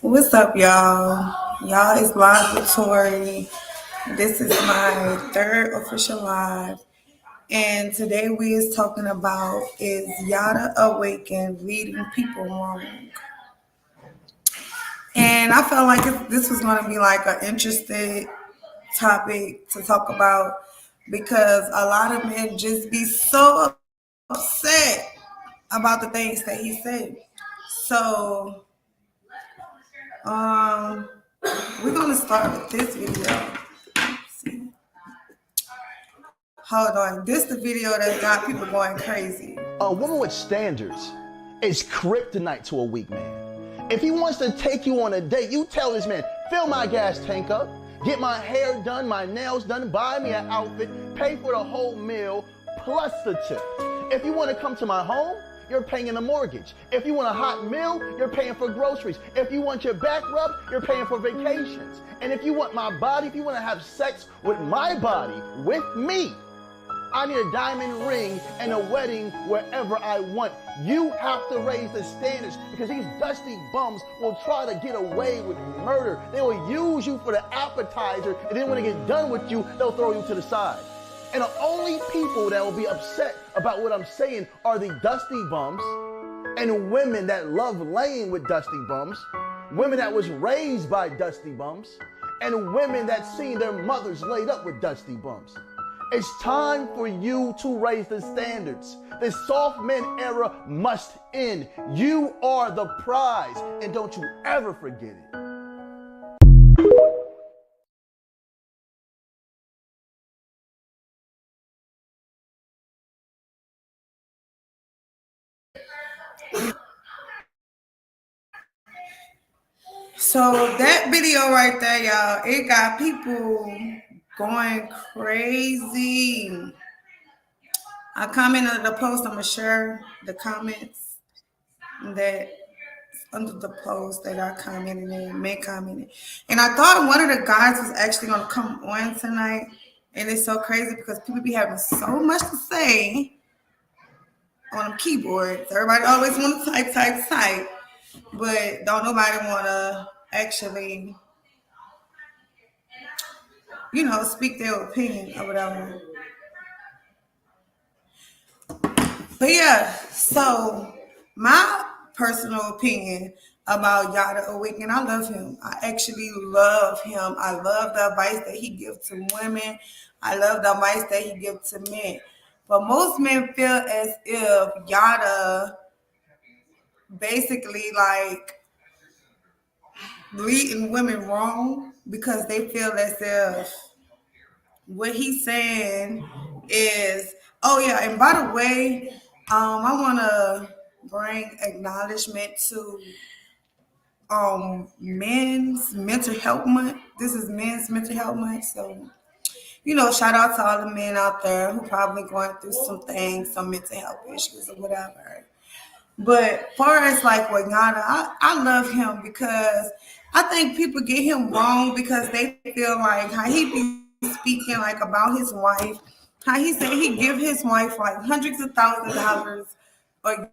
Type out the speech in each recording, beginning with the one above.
What's up, y'all? Y'all is live with Tori. This is my third official live, and today we is talking about is Yada awakened reading people wrong. And I felt like this was going to be like an interesting topic to talk about because a lot of men just be so upset about the things that he said. So, um, we're going to start with this video. Hold on. This the video that got people going crazy. A woman with standards is kryptonite to a weak man. If he wants to take you on a date, you tell this man, fill my gas tank up, get my hair done, my nails done, buy me an outfit, pay for the whole meal, plus the tip. If you want to come to my home, you're paying the mortgage. If you want a hot meal, you're paying for groceries. If you want your back rubbed, you're paying for vacations. And if you want my body, if you want to have sex with my body, with me, I need a diamond ring and a wedding wherever I want. You have to raise the standards because these dusty bums will try to get away with murder. They will use you for the appetizer, and then when they get done with you, they'll throw you to the side. And the only people that will be upset about what I'm saying are the dusty bums and women that love laying with dusty bums, women that was raised by dusty bums, and women that seen their mothers laid up with dusty bums. It's time for you to raise the standards. The soft men era must end. You are the prize, and don't you ever forget it. So that video right there, y'all, it got people going crazy. I commented on the post. I'm gonna share the comments that under the post that I commented and men commented. And I thought one of the guys was actually gonna come on tonight. And it's so crazy because people be having so much to say on them keyboards. Everybody always want to type, but don't nobody want to actually, speak their opinion or whatever. But yeah, so my personal opinion about Yada Awaken, I love him. I actually love him. I love the advice that he gives to women. I love the advice that he gives to men. But most men feel as if Yada basically like leading women wrong because they feel as if what he's saying is, oh yeah, and by the way, I want to bring acknowledgement to men's mental health month. This is men's mental health month, so shout out to all the men out there who probably going through some things, some mental health issues or whatever. But far as like Wagana, I love him because I think people get him wrong because they feel like how he be speaking like about his wife, how he said he give his wife like hundreds of thousands of dollars a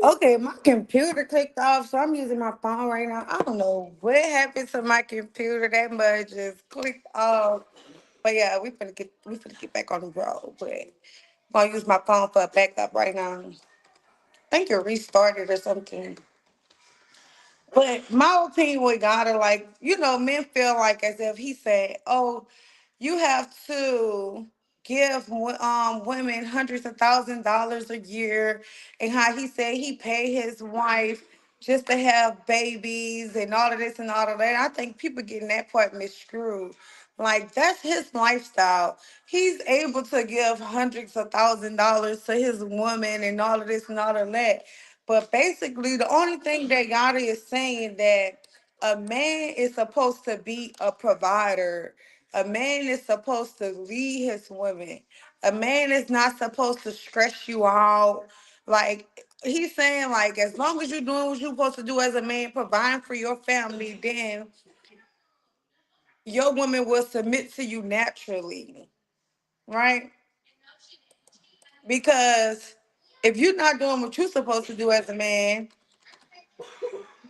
Okay, my computer clicked off, so I'm using my phone right now. I don't know what happened to my computer. That mud just clicked off. But yeah, we finna get back on the road. But I'm gonna use my phone for a backup right now. I think it restarted or something. But my opinion with God are like, men feel like as if he said, "Oh, you have to give women hundreds of $1,000s a year," and how he said he paid his wife just to have babies and all of this and all of that. I think people getting that part misconstrued. Like that's his lifestyle. He's able to give hundreds of $1,000s to his woman and all of this and all of that. But basically, the only thing that Yada is saying that a man is supposed to be a provider. A man is supposed to lead his women. A man is not supposed to stress you out. Like he's saying, like as long as you're doing what you're supposed to do as a man, providing for your family, then your woman will submit to you naturally, right? Because if you're not doing what you're supposed to do as a man,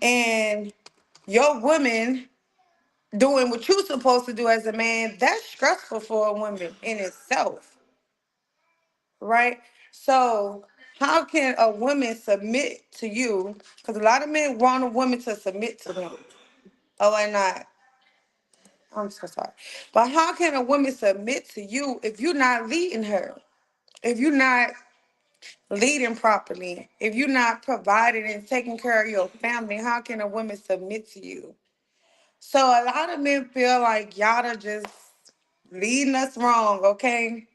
and your woman doing what you're supposed to do as a man, that's stressful for a woman in itself, right? So, how can a woman submit to you? Because a lot of men want a woman to submit to them. Oh, and not. I'm so sorry. But how can a woman submit to you if you're not leading her? If you're not leading properly, if you're not providing and taking care of your family, how can a woman submit to you? So a lot of men feel like y'all are just leading us wrong, okay?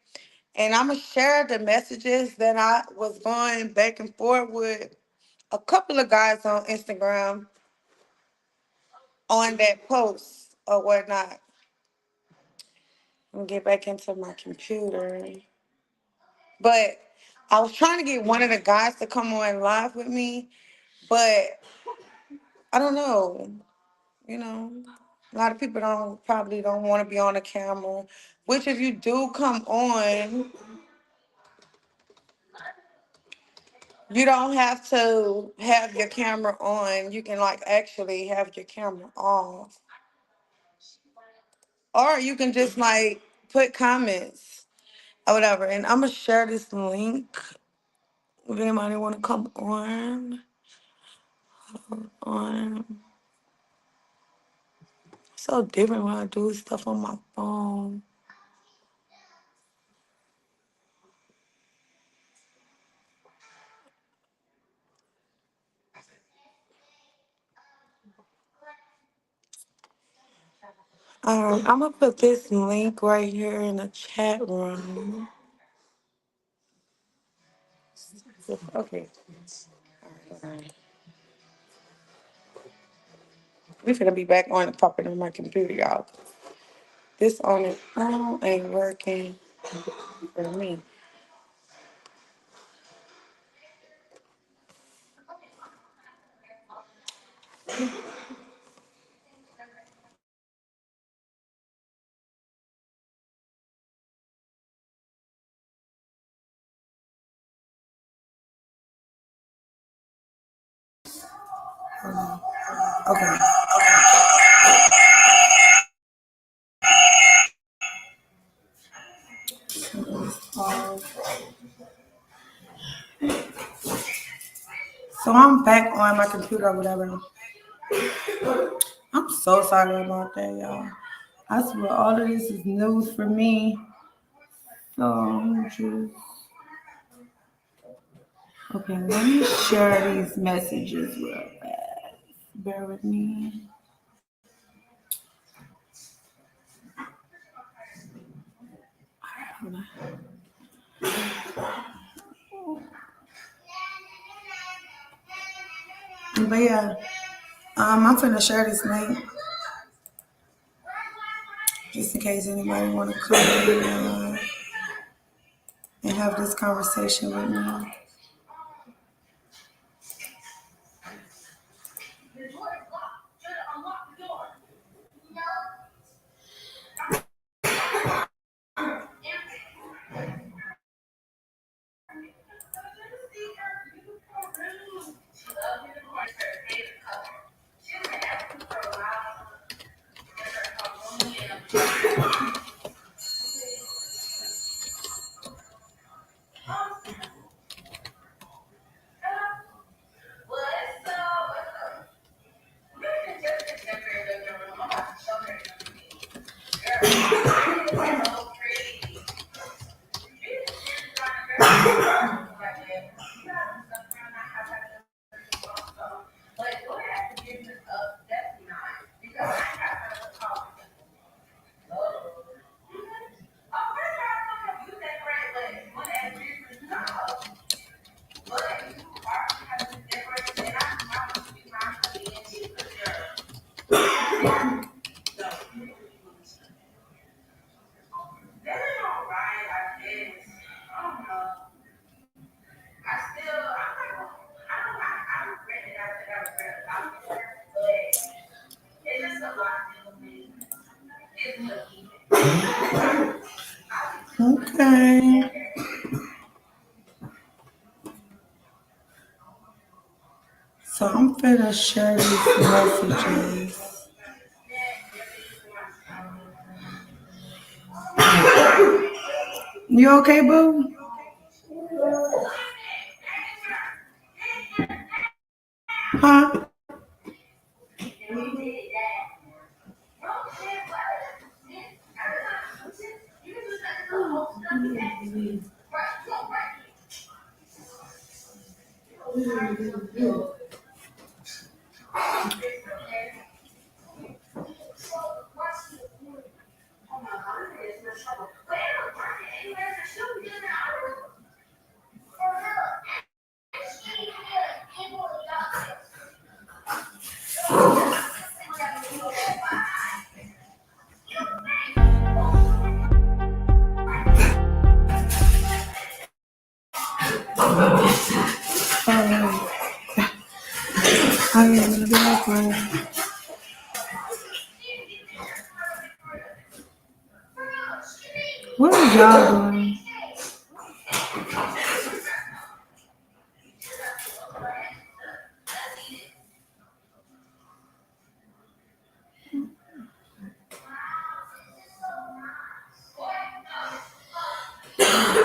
And I'm gonna share the messages that I was going back and forth with a couple of guys on Instagram on that post or whatnot. Let me get back into my computer. But I was trying to get one of the guys to come on live with me, but I don't know. You know, a lot of people don't want to be on a camera. Which if you do come on, you don't have to have your camera on. You can like actually have your camera off. Or you can just like put comments or whatever. And I'm gonna share this link. If anybody wanna come on. So different when I do stuff on my phone. I'm gonna put this link right here in the chat room. Okay. Alright. We finna be back on and popping on my computer, y'all. This on it ain't working for me. Okay. So I'm back on my computer or whatever. I'm so sorry about that, y'all. I swear all of this is news for me. So okay, let me share these messages real fast. Bear with me. But yeah, I'm finna share this link just in case anybody want to come in and have this conversation with me. So I'm finna share these messages. You okay, boo? Huh? Um, I am gonna be like, what are y'all doing?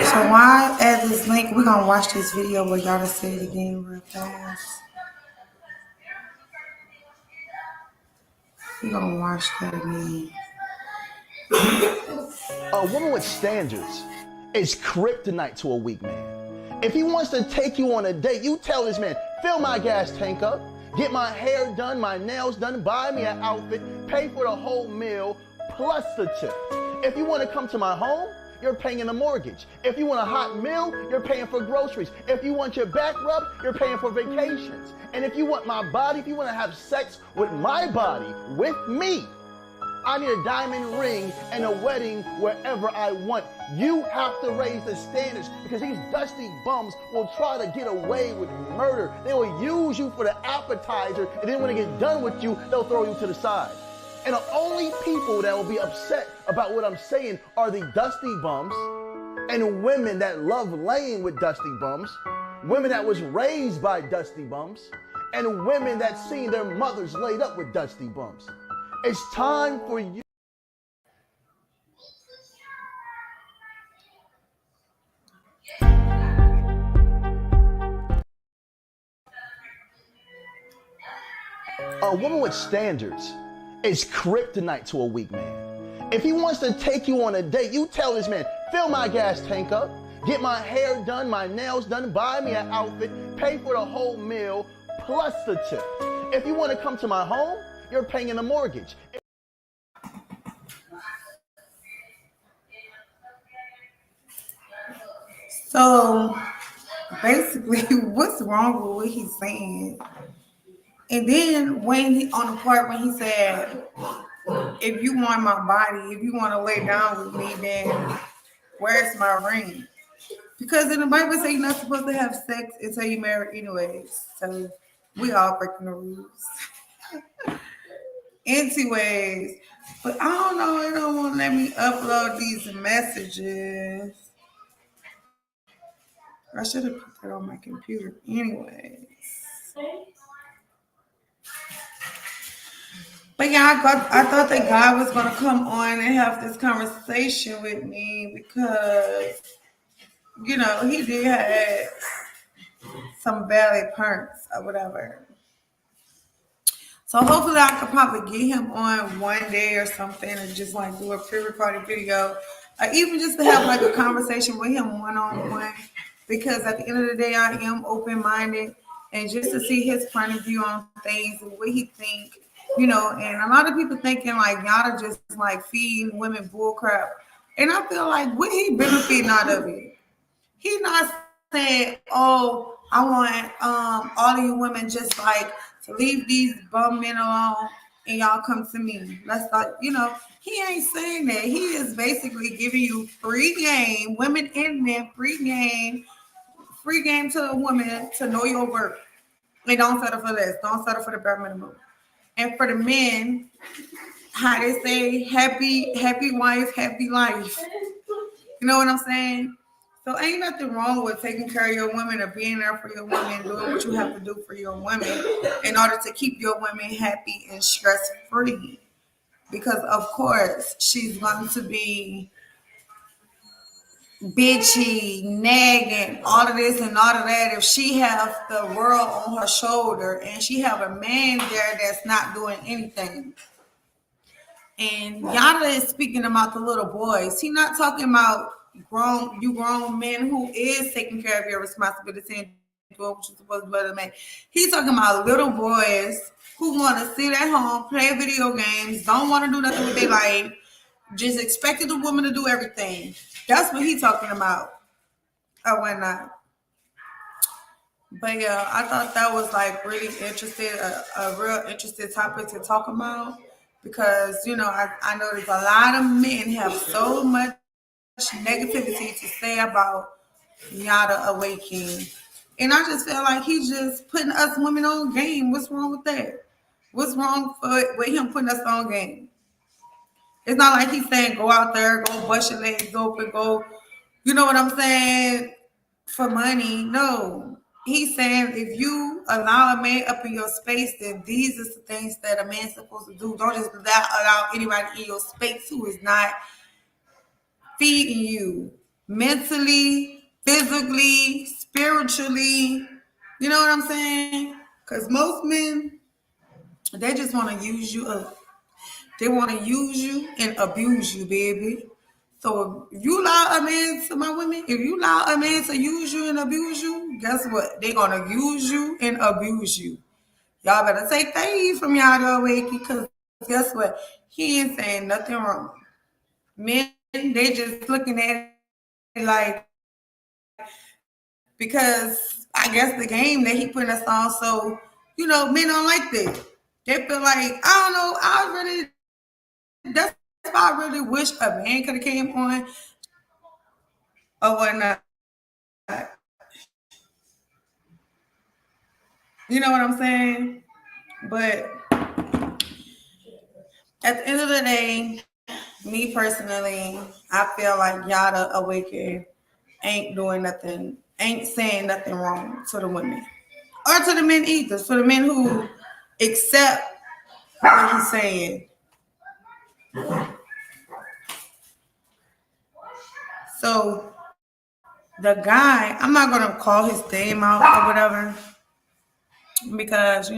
So why add this link? We're gonna watch this video where y'all just say it again real fast. We're gonna watch that again. A woman with standards is kryptonite to a weak man. If he wants to take you on a date, you tell this man, fill my gas tank up, get my hair done, my nails done, buy me an outfit, pay for the whole meal, plus the tip. If you want to come to my home, you're paying the mortgage. If you want a hot meal, you're paying for groceries. If you want your back rubbed, you're paying for vacations. And if you want my body, if you want to have sex with my body, with me, I need a diamond ring and a wedding wherever I want. You have to raise the standards because these dusty bums will try to get away with murder. They will use you for the appetizer, and then when they get done with you, they'll throw you to the side. And the only people that will be upset about what I'm saying are the dusty bums and women that love laying with dusty bums, women that was raised by dusty bums, and women that seen their mothers laid up with dusty bums. It's time for you. A woman with standards is kryptonite to a weak man. If he wants to take you on a date, you tell this man, fill my gas tank up, get my hair done, my nails done, buy me an outfit, pay for the whole meal, plus the tip. If you want to come to my home, you're paying the mortgage. So basically, what's wrong with what he's saying? And then when he on the part when he said, "If you want my body, if you want to lay down with me, then where's my ring?" Because in the Bible say you're not supposed to have sex until you marry anyways. So we all breaking the rules. Anyways, but I don't know. It don't want to let me upload these messages. I should have put that on my computer. Anyways. But yeah, I thought that God was going to come on and have this conversation with me because, you know, he did have some valid points or whatever. So hopefully I could probably get him on one day or something and just like do a pre-recorded video or even just to have like a conversation with him one-on-one because at the end of the day, I am open-minded and just to see his point of view on things and what he think, you know, and a lot of people thinking like y'all are just like feeding women bull crap. And I feel like what he benefiting out of it? He not saying, "Oh, I want all of you women just like to leave these bum men alone and y'all come to me." Let's not, you know, he ain't saying that. He is basically giving you free game, women and men, free game to a woman to know your worth. And don't settle for less. Don't settle for the bare minimum. And for the men, how they say, happy wife, happy life. You know what I'm saying? So ain't nothing wrong with taking care of your woman or being there for your woman, doing what you have to do for your woman in order to keep your woman happy and stress free. Because of course she's going to be bitchy, nagging, all of this and all of that. If she have the world on her shoulder and she have a man there that's not doing anything. And Yada is speaking about the little boys. He not talking about grown men who is taking care of your responsibility and doing what you're supposed to do as a man. He's talking about little boys who want to sit at home, play video games, don't want to do nothing with their life, just expected the woman to do everything. That's what he's talking about or whatnot. But yeah, I thought that was like really interesting, a real interesting topic to talk about because I know there's a lot of men have so much negativity to say about Yada awakening, and I just feel like he's just putting us women on game. What's wrong with that? What's wrong with him putting us on game? It's not like he's saying go out there, go bust your legs open, go. You know what I'm saying? For money, no. He's saying if you allow a man up in your space, then these are the things that a man's supposed to do. Don't just allow anybody in your space who is not feeding you mentally, physically, spiritually. You know what I'm saying? Because most men, they just want to use you up. They want to use you and abuse you, baby. So if you allow a man to my women, if you allow a man to use you and abuse you, guess what? They're gonna use you and abuse you. Y'all better take that heat from y'all to Wakey, because guess what? He ain't saying nothing wrong. Men, they just looking at it like because I guess the game that he putting us on, so men don't like that. They feel like, I don't know, that's why I really wish a man could have came on or whatnot. You know what I'm saying? But at the end of the day, me personally, I feel like Yada Awaken ain't doing nothing, ain't saying nothing wrong to the women. Or to the men either. To the men who accept what he's saying. So the guy, I'm not gonna call his name out or whatever, because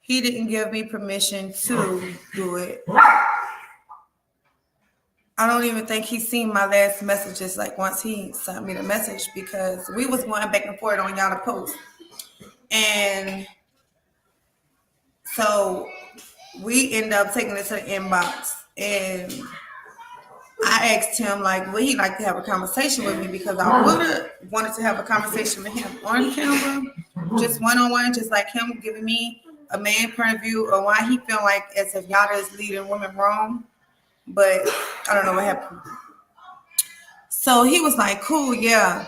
he didn't give me permission to do it. I don't even think he's seen my last messages, like once he sent me the message, because we was going back and forth on y'all to post. And so we end up taking it to the inbox, and I asked him like, would he like to have a conversation with me, because I would have wanted to have a conversation with him on camera, just one-on-one, just like him giving me a man point of view of why he feel like as if Yada is leading women wrong. But I don't know what happened. So he was like, cool, yeah.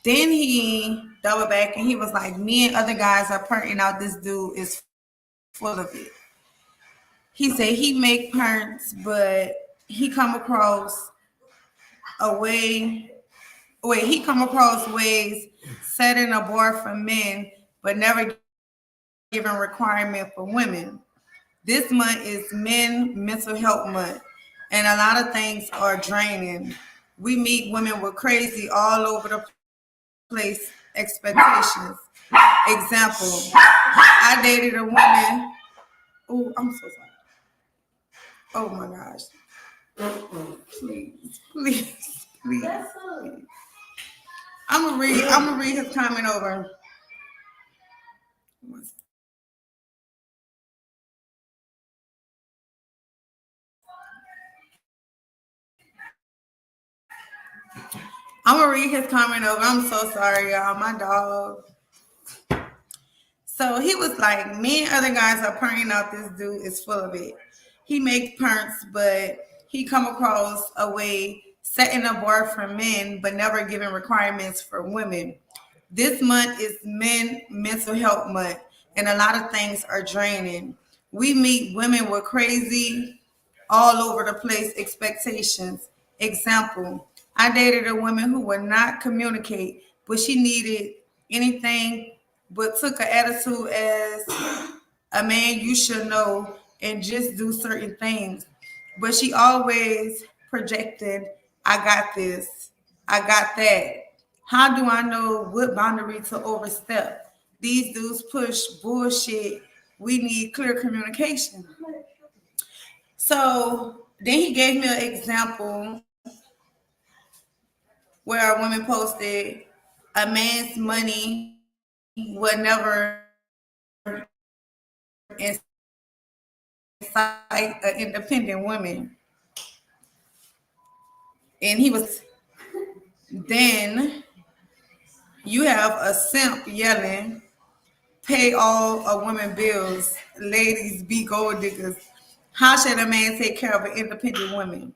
Then he doubled back and he was like, me and other guys are pointing out this dude is full of it. He said he make parents, but he come across ways setting a bar for men, but never giving requirement for women. This month is Men Mental Health Month, and a lot of things are draining. We meet women with crazy all over the place expectations. Example, I dated a woman. Oh, I'm so sorry. Oh my gosh. Please. I'm gonna read his comment over. I'm gonna read his comment over. I'm so sorry, y'all. My dog. So he was like, me and other guys are pointing out this dude is full of it. He makes parents, but he come across a way setting a bar for men, but never giving requirements for women. This month is Men Mental Health Month, and a lot of things are draining. We meet women with crazy, all over the place expectations. Example, I dated a woman who would not communicate, but she needed anything but took an attitude as a man you should know and just do certain things. But she always projected, I got this, I got that. How do I know what boundary to overstep? These dudes push bullshit. We need clear communication. So then he gave me an example where a woman posted a man's money would never incite an independent woman. And he was, then you have a simp yelling, pay all a woman bills, ladies be gold diggers. How should a man take care of an independent woman?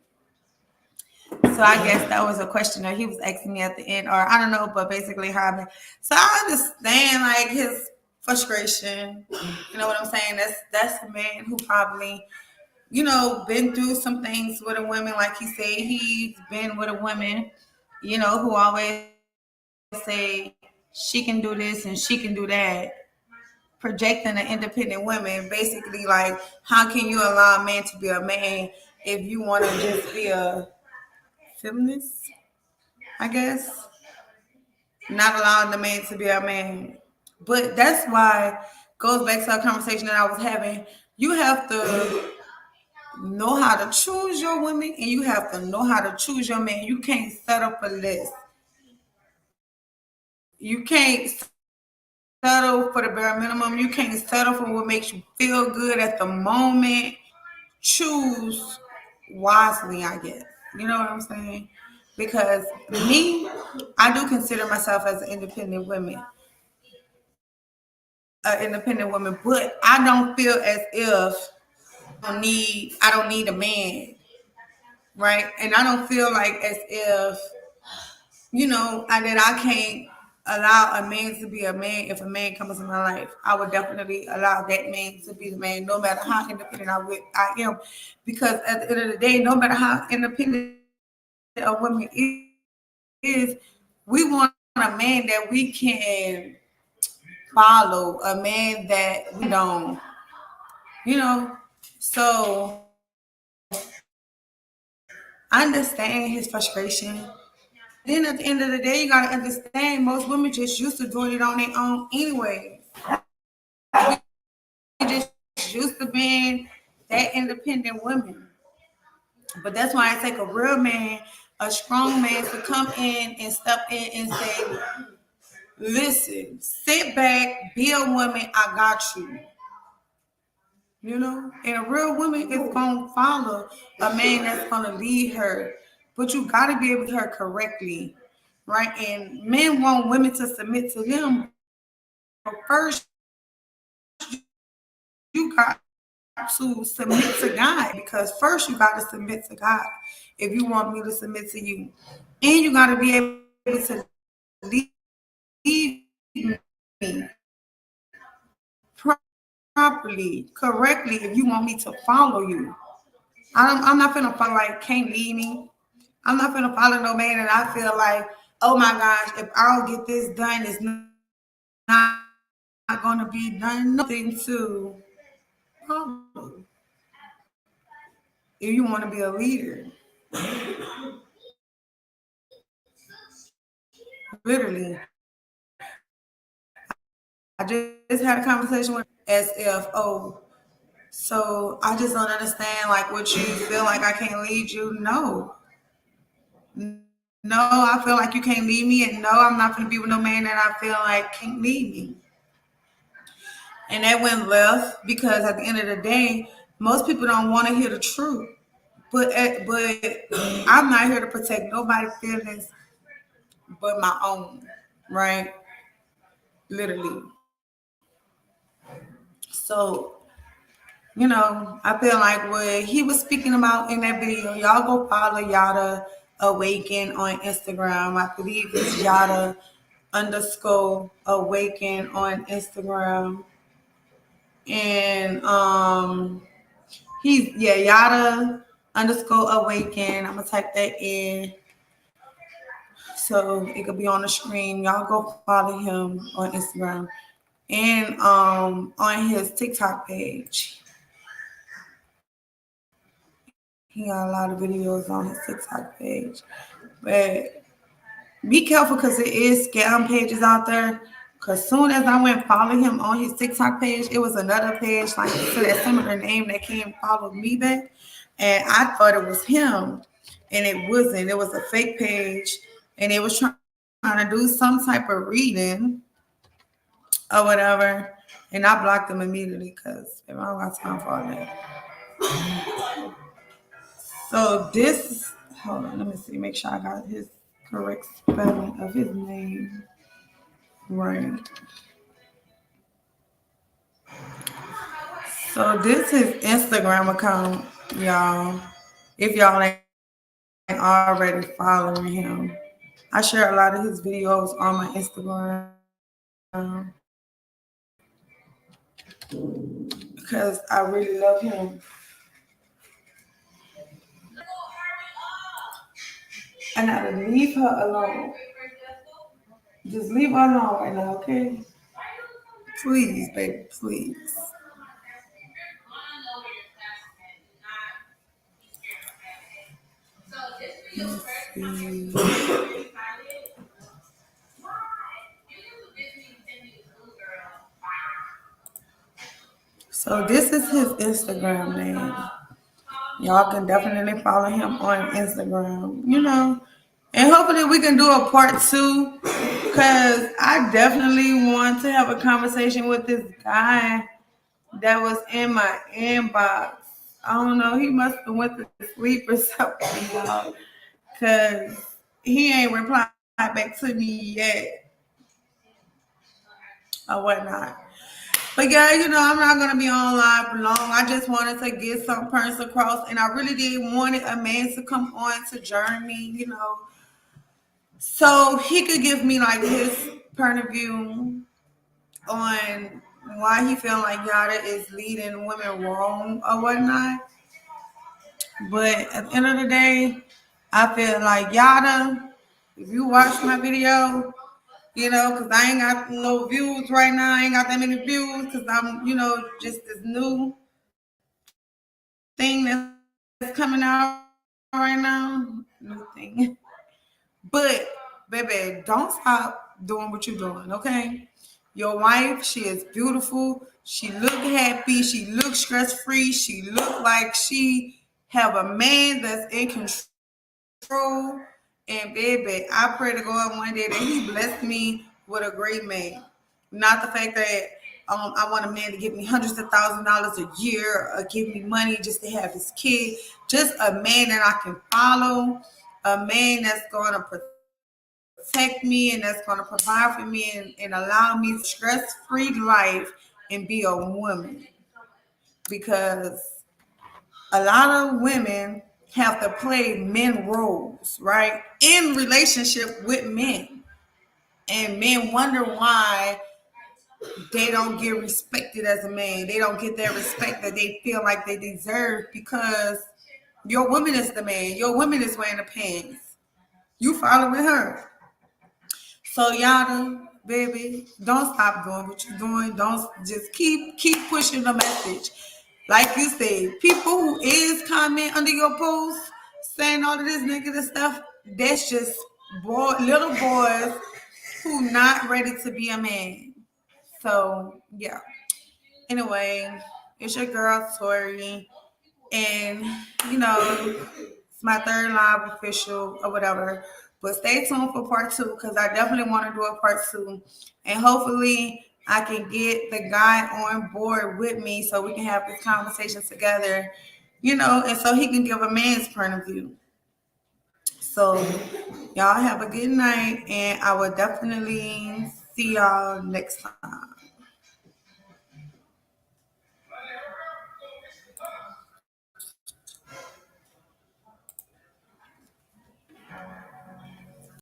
So I guess that was a question that he was asking me at the end, or I don't know, but basically how so I understand like his frustration. You know what I'm saying? That's a man who probably, been through some things with a woman. Like he said, he's been with a woman, who always say she can do this and she can do that. Projecting an independent woman, basically like, how can you allow a man to be a man if you want to just be a feminist? I guess not allowing the man to be a man. But that's why goes back to a conversation that I was having. You have to know how to choose your women and you have to know how to choose your man. You can't set up a list. You can't settle for the bare minimum. You can't settle for what makes you feel good at the moment. Choose wisely, I guess. You know what I'm saying? Because me, I do consider myself as an independent woman, but I don't feel as if I don't need a man, right? And I don't feel like as if that I can't allow a man to be a man. If a man comes in my life, I would definitely allow that man to be the man, no matter how independent I am, because at the end of the day, no matter how independent a woman is, we want a man that we can follow, a man that we don't, you know. So I understand his frustration. Then at the end of the day, you gotta understand most women just used to doing it on their own anyway. We just used to being that independent women. But that's why I take a real man, a strong man to come in and step in and say, listen, sit back, be a woman, I got you. And a real woman is gonna follow a man that's gonna lead her. But you gotta be able to her correctly, right? And men want women to submit to them. But first, you got to submit to God, because first you got to submit to God if you want me to submit to you. And you got to be able to lead me properly, correctly, if you want me to follow you. I'm not gonna follow like can't lead me. I'm not gonna follow no man and I feel like, oh my gosh, if I don't get this done, it's not gonna be done. Nothing to follow. If you want to be a leader, literally. I just had a conversation with as if, oh, so I just don't understand like what you feel like I can't lead you. No. No, I feel like you can't lead me, and no, I'm not gonna be with no man that I feel like can't lead me. And that went left because at the end of the day, most people don't want to hear the truth. But I'm not here to protect nobody's feelings but my own, right? Literally. So, I feel like what he was speaking about in that video, y'all go follow Yada Awaken on Instagram. I believe it's Yada underscore Awaken on Instagram. And he's Yada underscore awaken. I'm gonna type that in so it could be on the screen. Y'all go follow him on Instagram and on his TikTok page. He got a lot of videos on his TikTok page. But be careful because it is scam pages out there. Cause soon as I went follow him on his TikTok page, it was another page like to that similar name that came follow me back, and I thought it was him, and it wasn't. It was a fake page, and it was trying to do some type of reading or whatever, and I blocked them immediately because I don't got time for all that. So this, hold on, let me see, make sure I got his correct spelling of his name right. So this is Instagram account, y'all. If y'all ain't already following him, I share a lot of his videos on my Instagram because I really love him. I gotta leave her alone. Just leave her alone right now, okay? Please, baby, please. So this is his Instagram name. Y'all can definitely follow him on Instagram, and hopefully we can do a part 2 because I definitely want to have a conversation with this guy that was in my inbox. I don't know, he must have went to sleep or something, y'all, because he ain't replied back to me yet or whatnot. But yeah, I'm not gonna be on live for long. I just wanted to get some points across, and I really did wanted a man to come on to join me, so he could give me like his point of view on why he feel like Yada is leading women wrong or whatnot. But at the end of the day, I feel like Yada, if you watch my video, because I ain't got no views right now. I ain't got that many views because I'm, just this new thing that's coming out right now. New thing. But, baby, don't stop doing what you're doing, okay? Your wife, she is beautiful. She look happy. She look stress-free. She look like she have a man that's in control. And, baby, I pray to God one day that he bless me with a great man. Not the fact that I want a man to give me hundreds of $1,000s a year or give me money just to have his kid. Just a man that I can follow. A man that's going to protect me and that's going to provide for me and allow me stress-free life and be a woman. Because a lot of women have to play men roles, right? In relationship with men. And men wonder why they don't get respected as a man. They don't get that respect that they feel like they deserve because your woman is the man. Your woman is wearing the pants. You following her. So Yada, baby, don't stop doing what you're doing. Don't just keep pushing the message. Like you said, people who is comment under your post saying all of this negative stuff, that's just little boys who not ready to be a man. So yeah. Anyway, it's your girl Tori, and it's my third live official or whatever. But stay tuned for part 2 because I definitely want to do a part 2, and hopefully I can get the guy on board with me so we can have this conversation together, and so he can give a man's point of view. So y'all have a good night, and I will definitely see y'all next time.